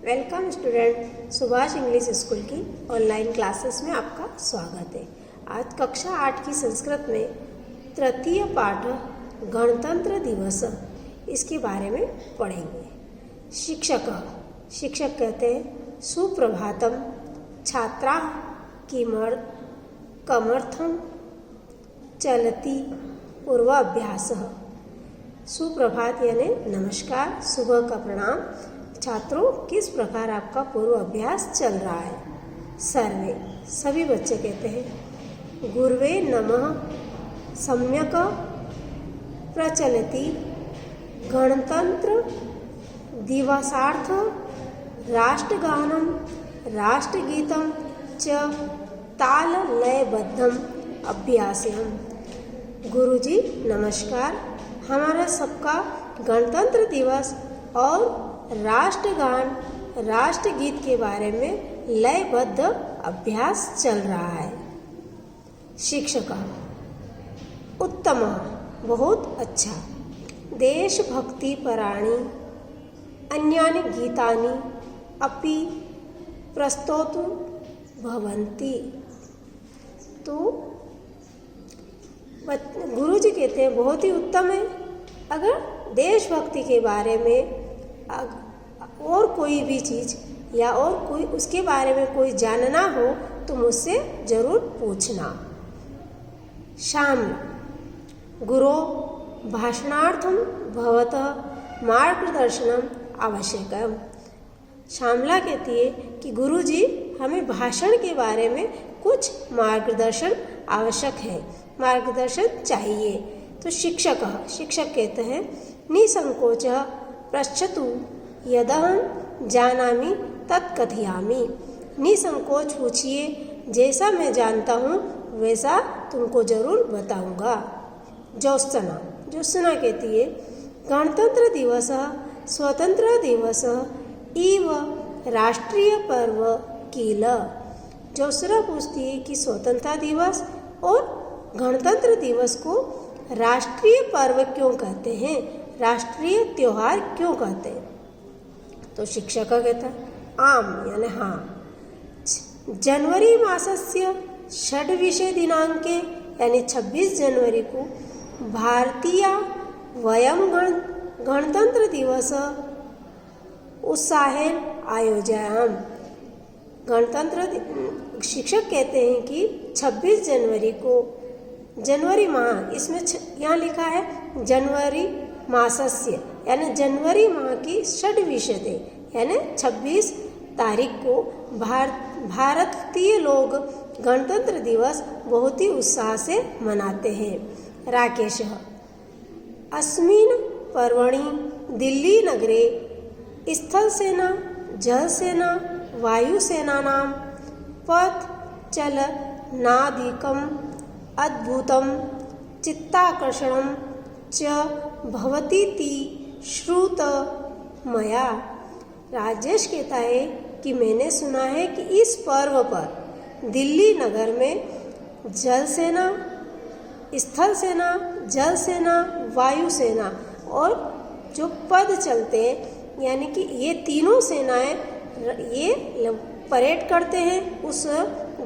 Welcome student, Subhash English school की online classes में आपका स्वागत है। आज कक्षा 8 की संस्कृत में तृतीय पाठ गणतंत्र दिवस, इसके बारे में पढ़ेंगे। शिक्षक कहते हैं सुप्रभातम छात्रा किमर्थम चलती पूर्वाभ्यास। सुप्रभात यानी नमस्कार, सुबह का प्रणाम। छात्रों, किस प्रकार आपका पूर्व अभ्यास चल रहा है? सर्वे, सभी बच्चे कहते हैं गुरुवे नमः सम्यक प्रचलति गणतंत्र दिवसार्थ राष्ट्रगानम राष्ट्रगीतम च ताल लयबद्धम अभ्यास्यम। गुरुजी नमस्कार, हमारा सबका गणतंत्र दिवस और राष्ट्रगान राष्ट्रगीत के बारे में लयबद्ध अभ्यास चल रहा है। शिक्षक उत्तम, बहुत अच्छा। देशभक्ति पराणि अन्यानि गीतानि अपि प्रस्तोतु भवन्ति। तो गुरुजी कहते हैं बहुत ही उत्तम है। अगर देशभक्ति के बारे में और कोई भी चीज़ या और कोई उसके बारे में कोई जानना हो तो मुझसे ज़रूर पूछना। शाम गुरो भाषणार्थम भवतः मार्गदर्शनम आवश्यकम। श्यामला कहती है कि गुरुजी हमें भाषण के बारे में कुछ मार्गदर्शन आवश्यक है, मार्गदर्शन चाहिए। तो शिक्षक कहते हैं निसंकोच पृच्छतु यदहं जानामि तत्कथयामि। निसंकोच पूछिए, जैसा मैं जानता हूँ वैसा तुमको जरूर बताऊंगा। ज्योत्सना कहती है गणतंत्र दिवस स्वतंत्र दिवस इव राष्ट्रीय पर्व किल। ज्योत्सना पूछती है कि स्वतंत्रता दिवस और गणतंत्र दिवस को राष्ट्रीय पर्व क्यों कहते हैं, राष्ट्रीय त्योहार क्यों कहते हैं? तो शिक्षक कहता है आम यानी हाँ। जनवरी मासस्य षड्विंशे दिनांके यानी 26 जनवरी को भारतीय वयम गणतंत्र दिवस उत्साहेन आयोजयाम। शिक्षक कहते हैं कि 26 जनवरी को, जनवरी माह, इसमें यहाँ लिखा है जनवरी मासस्य यानी जनवरी माह की षड्विंशति यानी 26 तारीख को भारतीय लोग गणतंत्र दिवस बहुत ही उत्साह से मनाते हैं। राकेश अस्मिन् पर्वणि दिल्ली नगरे स्थल सेना जल सेना वायुसेनानां पथ चलनादिकम् अद्भुतं चित्ताकर्षणं च भवतीति श्रुत मया। राजेश कहता है कि मैंने सुना है कि इस पर्व पर दिल्ली नगर में जल सेना, स्थल सेना, जल सेना, वायु सेना और जो पद चलते हैं यानी कि ये तीनों सेनाएं ये परेड करते हैं। उस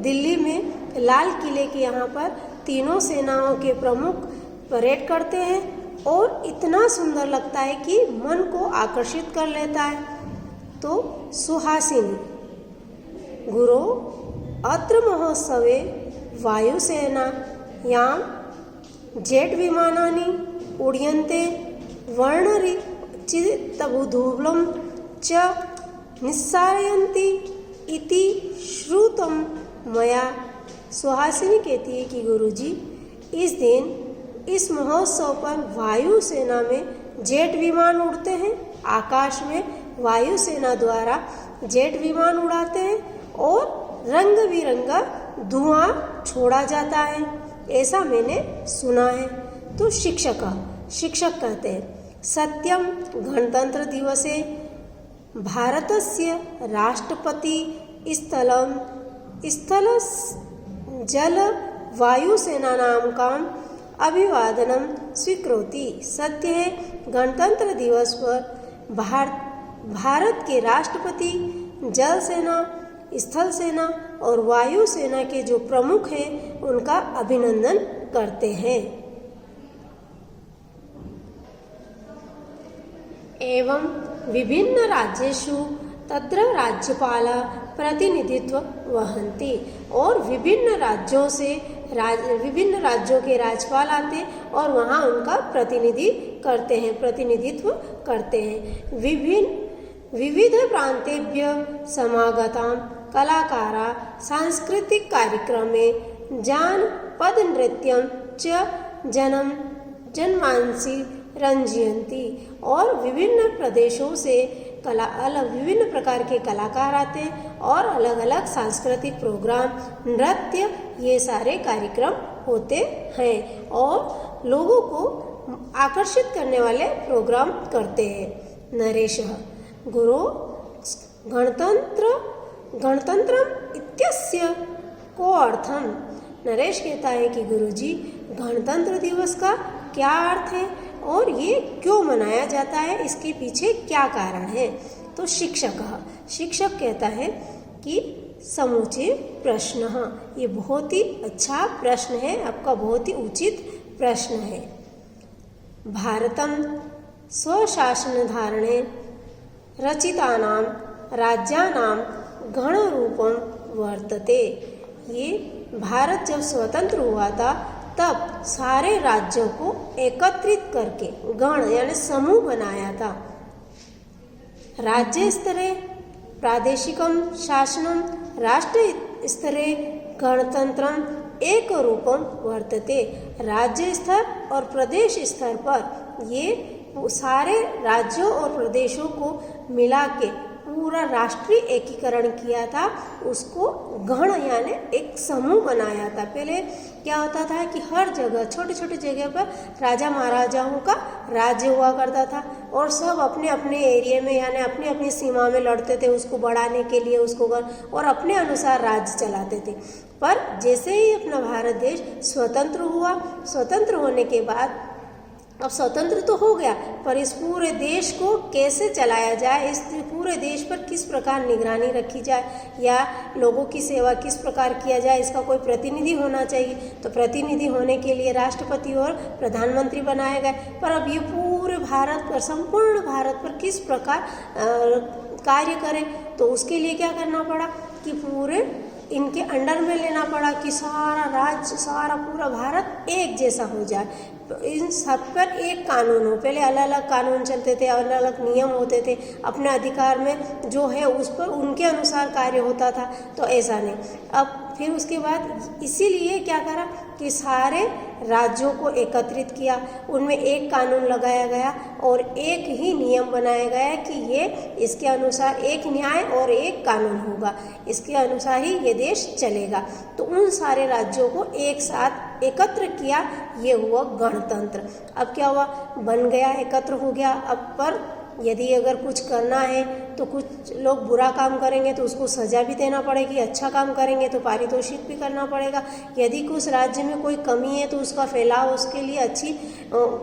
दिल्ली में लाल किले के यहाँ पर तीनों सेनाओं के प्रमुख परेड करते हैं और इतना सुंदर लगता है कि मन को आकर्षित कर लेता है। तो सुहासिनी गुरो अत्र महोत्सवे वायुसेनायां जेट विमानानि उड्यन्ते वर्णचित्तबुधूलं च निस्सारयन्ति इति श्रुतं मया। सुहासिनी कहती है कि गुरुजी इस दिन इस महोत्सव पर वायुसेना में जेट विमान उड़ते हैं, आकाश में वायुसेना द्वारा जेट विमान उड़ाते हैं और रंग बिरंगा धुआं छोड़ा जाता है, ऐसा मैंने सुना है। तो शिक्षक कहते हैं सत्यम गणतंत्र दिवसे भारतस्य राष्ट्रपति स्थल जल वायुसेनानां काम अभिवादनम स्वीकृति। सत्य है गणतंत्र दिवस पर भारत के राष्ट्रपति जल सेना, स्थल सेना और वायु सेना के जो प्रमुख हैं उनका अभिनंदन करते हैं। एवं विभिन्न राज्येषु तत्र राज्यपाल प्रतिनिधित्व वहन्ति, और विभिन्न राज्यों के राज्यपाल आते और वहाँ उनका प्रतिनिधित्व करते हैं। विविध प्रांतेभ्य समागतां कलाकारा सांस्कृतिक कार्यक्रमे जानपद नृत्यं च जनमानसी रंजयन्ति, और विभिन्न प्रदेशों से विभिन्न प्रकार के कलाकार आते हैं और अलग अलग सांस्कृतिक प्रोग्राम, नृत्य, ये सारे कार्यक्रम होते हैं और लोगों को आकर्षित करने वाले प्रोग्राम करते हैं। नरेशः गुरु गणतंत्रम इत्यस्य को अर्थम। नरेश कहता है कि गुरुजी, गणतंत्र दिवस का क्या अर्थ है और ये क्यों मनाया जाता है, इसके पीछे क्या कारण है। तो शिक्षक कहता है कि समुचे प्रश्न, ये बहुत ही अच्छा प्रश्न है, आपका बहुत ही उचित प्रश्न है। भारतम स्वशासन धारणे रचितानां राज्यानां गणरूपम वर्तते। ये भारत जब स्वतंत्र हुआ था तब सारे राज्यों को एकत्रित करके गण यानी समूह बनाया था। राज्य स्तरे प्रादेशिकम शासनम, राष्ट्र स्तरे गणतंत्रम एक रूपम वर्तते। राज्य स्तर और प्रदेश स्तर पर ये सारे राज्यों और प्रदेशों को मिला के पूरा राष्ट्रीय एकीकरण किया था, उसको गण यानी एक समूह बनाया था। पहले क्या होता था कि हर जगह छोटे छोटे जगह पर राजा महाराजाओं का राज्य हुआ करता था और सब अपने अपने एरिया में यानी अपनी अपनी सीमा में लड़ते थे उसको बढ़ाने के लिए, उसको और अपने अनुसार राज्य चलाते थे। पर जैसे ही अपना भारत देश स्वतंत्र हुआ, स्वतंत्र होने के बाद अब स्वतंत्र तो हो गया, पर इस पूरे देश को कैसे चलाया जाए, इस पूरे देश पर किस प्रकार निगरानी रखी जाए या लोगों की सेवा किस प्रकार किया जाए, इसका कोई प्रतिनिधि होना चाहिए। तो प्रतिनिधि होने के लिए राष्ट्रपति और प्रधानमंत्री बनाए गए। पर अब ये पूरे भारत पर, संपूर्ण भारत पर किस प्रकार कार्य करें, तो उसके लिए क्या करना पड़ा कि पूरे इनके अंडर में लेना पड़ा कि सारा राज्य, सारा पूरा भारत एक जैसा हो जाए, इन सब पर एक कानून हो। पहले अलग अलग कानून चलते थे, अलग अलग नियम होते थे, अपने अधिकार में जो है उस पर उनके अनुसार कार्य होता था, तो ऐसा नहीं। अब फिर उसके बाद इसीलिए क्या करा कि सारे राज्यों को एकत्रित किया, उनमें एक कानून लगाया गया और एक ही नियम बनाया गया कि ये इसके अनुसार एक न्याय और एक कानून होगा, इसके अनुसार ही ये देश चलेगा। तो उन सारे राज्यों को एक साथ एकत्र किया, ये हुआ गणतंत्र। अब क्या हुआ, बन गया, एकत्र हो गया। अब पर यदि अगर कुछ करना है तो कुछ लोग बुरा काम करेंगे तो उसको सज़ा भी देना पड़ेगी, अच्छा काम करेंगे तो पारितोषिक भी करना पड़ेगा। यदि कुछ राज्य में कोई कमी है तो उसका फैलाव, उसके लिए अच्छी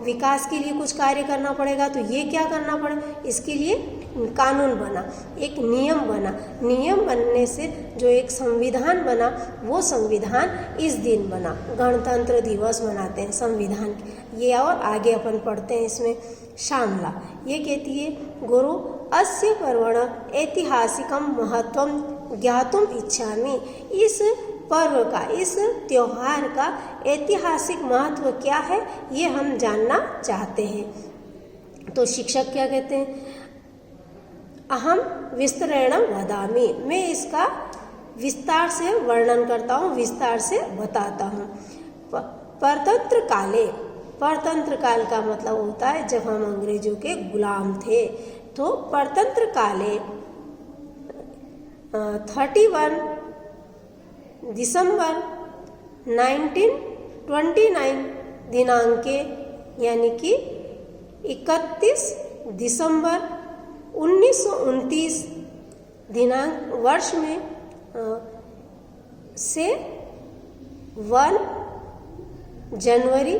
विकास के लिए कुछ कार्य करना पड़ेगा। तो ये क्या करना पड़े, इसके लिए कानून बना, एक नियम बना। नियम बनने से जो एक संविधान बना, वो संविधान इस दिन बना, गणतंत्र दिवस मनाते हैं संविधान। ये और आगे अपन पढ़ते हैं इसमें। श्यामला ये कहती है, गुरु अस्य पर्वण ऐतिहासिकं महत्वं ज्ञातुम इच्छामि। इस पर्व का, इस त्योहार का ऐतिहासिक महत्व क्या है, ये हम जानना चाहते हैं। तो शिक्षक क्या कहते हैं, अहम विस्तरेण वदामि, मैं इसका विस्तार से वर्णन करता हूँ, विस्तार से बताता हूँ। परतंत्र काले, परतंत्र काल का मतलब होता है जब हम अंग्रेजों के गुलाम थे। तो परतंत्र काले 31 दिसंबर 1929 दिनांके यानी कि 31 दिसंबर 1929 दिनांक वर्ष में से 1 जनवरी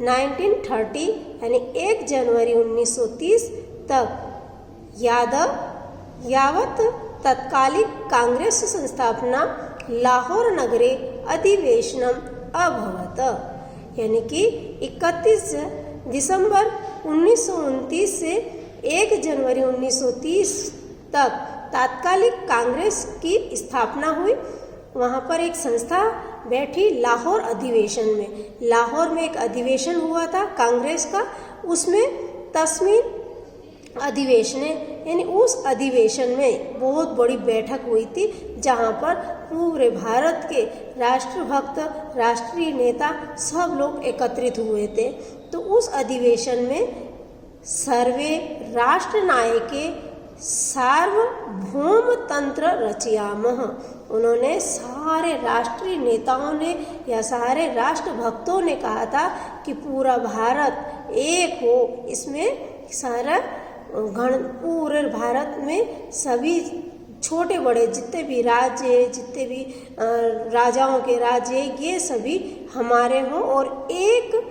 1930 यानी 1 जनवरी 1930 तक यावत् तत्कालिक कांग्रेस संस्थापना लाहौर नगरे अधिवेशनम अभवत। यानी कि 31 दिसंबर 1929 से 1 जनवरी 1930 तक तात्कालिक कांग्रेस की स्थापना हुई। वहाँ पर एक संस्था बैठी लाहौर अधिवेशन में। लाहौर में एक अधिवेशन हुआ था कांग्रेस का, उसमें तस्मीन अधिवेशन यानी उस अधिवेशन में बहुत बड़ी बैठक हुई थी, जहाँ पर पूरे भारत के राष्ट्रभक्त, राष्ट्रीय नेता सब लोग एकत्रित हुए थे। तो उस अधिवेशन में सर्वे राष्ट्र नायके सार्वभौम तंत्र रचयामः। उन्होंने सारे राष्ट्रीय नेताओं ने या सारे राष्ट्रभक्तों ने कहा था कि पूरा भारत एक हो, इसमें सारा पूरे भारत में सभी छोटे बड़े जितने भी राज्य है, जितने भी राजाओं के राज्य है, ये सभी हमारे हों और एक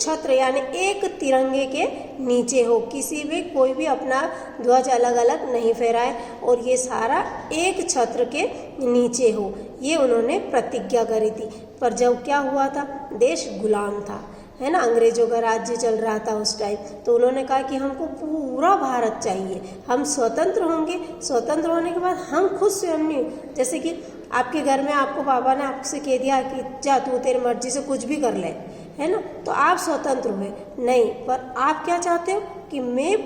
छत्र यानी एक तिरंगे के नीचे हो, किसी भी कोई भी अपना ध्वज अलग अलग नहीं फहराए और ये सारा एक छत्र के नीचे हो, ये उन्होंने प्रतिज्ञा करी थी। पर जब क्या हुआ था, देश गुलाम था, है ना, अंग्रेजों का राज्य चल रहा था उस टाइम। तो उन्होंने कहा कि हमको पूरा भारत चाहिए, हम स्वतंत्र होंगे, स्वतंत्र होने के बाद हम खुद स्वयं नहीं, जैसे कि आपके घर में आपको पापा ने आपसे कह दिया कि जा तू तेरी मर्जी से कुछ भी कर ले, है ना, तो आप स्वतंत्र हुए नहीं। पर आप क्या चाहते हो कि मेरे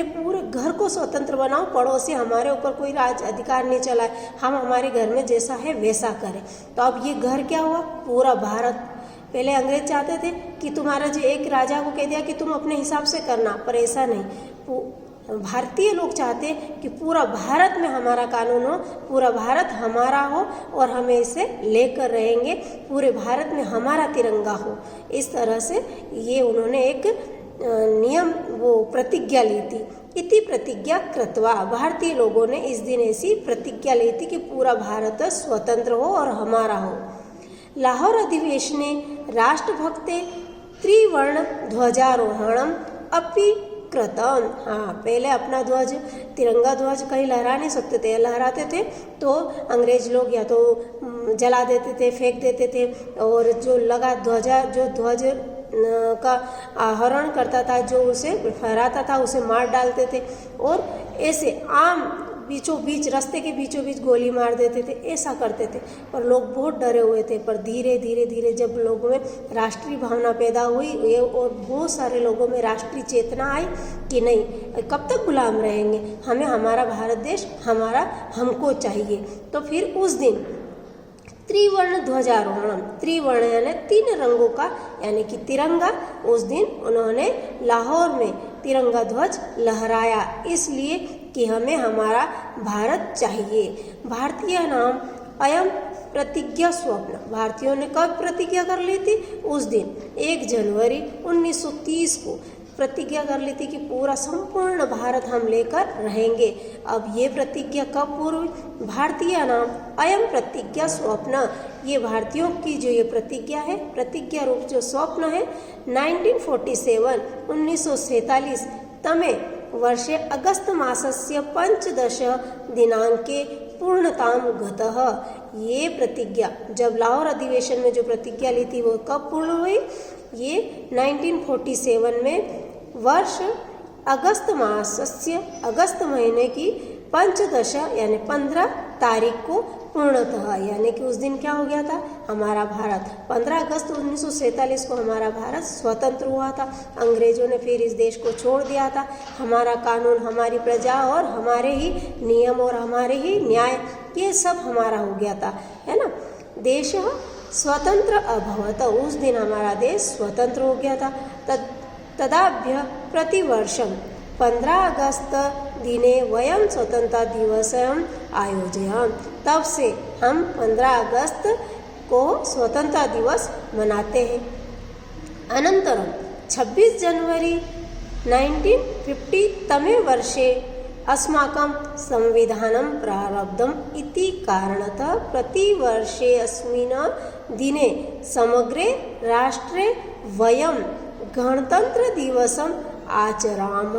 पूरे घर को स्वतंत्र बनाओ, पड़ोसी हमारे ऊपर कोई राज अधिकार नहीं चलाए, हम हमारे घर में जैसा है वैसा करें। तो अब ये घर क्या हुआ, पूरा भारत। पहले अंग्रेज चाहते थे कि तुम्हारा जो एक राजा को कह दिया कि तुम अपने हिसाब से करना, पर ऐसा नहीं, भारतीय लोग चाहते कि पूरा भारत में हमारा कानून हो, पूरा भारत हमारा हो और हम इसे लेकर रहेंगे, पूरे भारत में हमारा तिरंगा हो। इस तरह से ये उन्होंने एक नियम प्रतिज्ञा ली थी। इति प्रतिज्ञा कृत्वा, भारतीय लोगों ने इस दिन ऐसी प्रतिज्ञा ली थी कि पूरा भारत स्वतंत्र हो और हमारा हो। लाहौर अधिवेशने राष्ट्रभक्ते त्रिवर्ण ध्वजारोहणम अपि कृतम। हाँ, पहले अपना ध्वज, तिरंगा ध्वज कहीं लहरा नहीं सकते थे, लहराते थे तो अंग्रेज लोग या तो जला देते थे, फेंक देते थे, और जो लगा ध्वज का आहरण करता था, जो उसे फहराता था, उसे मार डालते थे और ऐसे आम बीचों बीच, रास्ते के बीचों बीच गोली मार देते थे, ऐसा करते थे। पर लोग बहुत डरे हुए थे। पर धीरे धीरे जब लोगों में राष्ट्रीय भावना पैदा हुई और बहुत सारे लोगों में राष्ट्रीय चेतना आई कि नहीं, कब तक गुलाम रहेंगे, हमें हमारा भारत देश हमको चाहिए। तो फिर उस दिन त्रिवर्ण ध्वजारोहण, त्रिवर्ण यानी 3 रंगों का यानी कि तिरंगा, उस दिन उन्होंने लाहौर में तिरंगा ध्वज लहराया, इसलिए कि हमें हमारा भारत चाहिए। भारतीय नाम अयम प्रतिज्ञा स्वप्न। भारतीयों ने कब प्रतिज्ञा कर ली थी, उस दिन 1 जनवरी 1930 को प्रतिज्ञा कर ली थी कि पूरा संपूर्ण भारत हम लेकर रहेंगे। अब ये प्रतिज्ञा कब पूरी हुई, भारतीय नाम अयम प्रतिज्ञा स्वप्न, ये भारतीयों की जो ये प्रतिज्ञा है, प्रतिज्ञा रूप जो स्वप्न है, 1947 तमे वर्षे अगस्त मासस्य 15 दिनांके पूर्णताम गतः। ये प्रतिज्ञा जब लाहौर अधिवेशन में जो प्रतिज्ञा ली थी वो कब पूर्ण हुई, ये 1947 में वर्ष अगस्त मासस्य, अगस्त महीने की 15 यानी 15 तारीख को पूर्णतः, यानी कि उस दिन क्या हो गया था, हमारा भारत 15 अगस्त 1947 को हमारा भारत स्वतंत्र हुआ था। अंग्रेजों ने फिर इस देश को छोड़ दिया था। हमारा कानून, हमारी प्रजा और हमारे ही नियम और हमारे ही न्याय, ये सब हमारा हो गया था, है ना। देश स्वतंत्र अभवत, उस दिन हमारा देश स्वतंत्र हो गया था। तदाभ्य प्रतिवर्षम 15 अगस्त दिने वयम स्वतंत्रता दिवसम आयोजयाम। तब से हम 15 अगस्त को स्वतंत्रता दिवस मनाते हैं। अनंतरम 26 जनवरी 1950 तमे वर्षे अस्माकं संविधानं प्रारब्धम् इति कारणतः प्रतिवर्षे अस्मिन् दिने समग्रे राष्ट्रे वयं गणतंत्र दिवसम आचराम।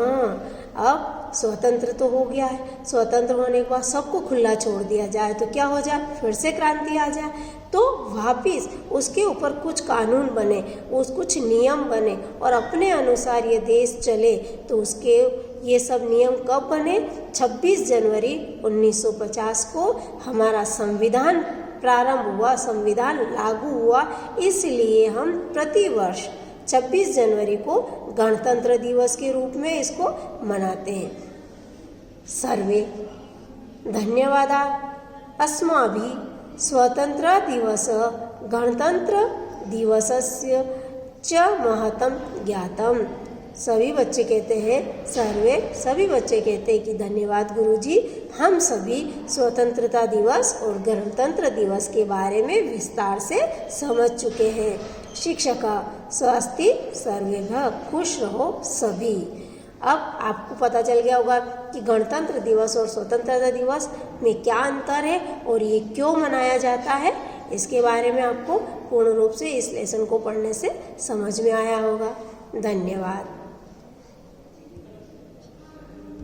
अब स्वतंत्र तो हो गया है, स्वतंत्र होने के बाद सबको खुला छोड़ दिया जाए तो क्या हो जाए, फिर से क्रांति आ जाए। तो वापिस उसके ऊपर कुछ कानून बने, कुछ नियम बने और अपने अनुसार ये देश चले। तो उसके ये सब नियम कब बने? 26 जनवरी 1950 को हमारा संविधान प्रारंभ हुआ, संविधान लागू हुआ। इसलिए हम प्रतिवर्ष 26 जनवरी को गणतंत्र दिवस के रूप में इसको मनाते हैं। सर्वे धन्यवादा। अस्माभिः स्वतंत्र दिवस गणतंत्र दिवसस्य च महत्वं ज्ञातम्। सभी बच्चे कहते हैं, सभी बच्चे कहते हैं कि धन्यवाद गुरुजी, हम सभी स्वतंत्रता दिवस और गणतंत्र दिवस के बारे में विस्तार से समझ चुके हैं। शिक्षक स्वस्ति सर्वेभ्यः, खुश रहो सभी। अब आपको पता चल गया होगा कि गणतंत्र दिवस और स्वतंत्रता दिवस में क्या अंतर है और ये क्यों मनाया जाता है। इसके बारे में आपको पूर्ण रूप से इस लेसन को पढ़ने से समझ में आया होगा। धन्यवाद।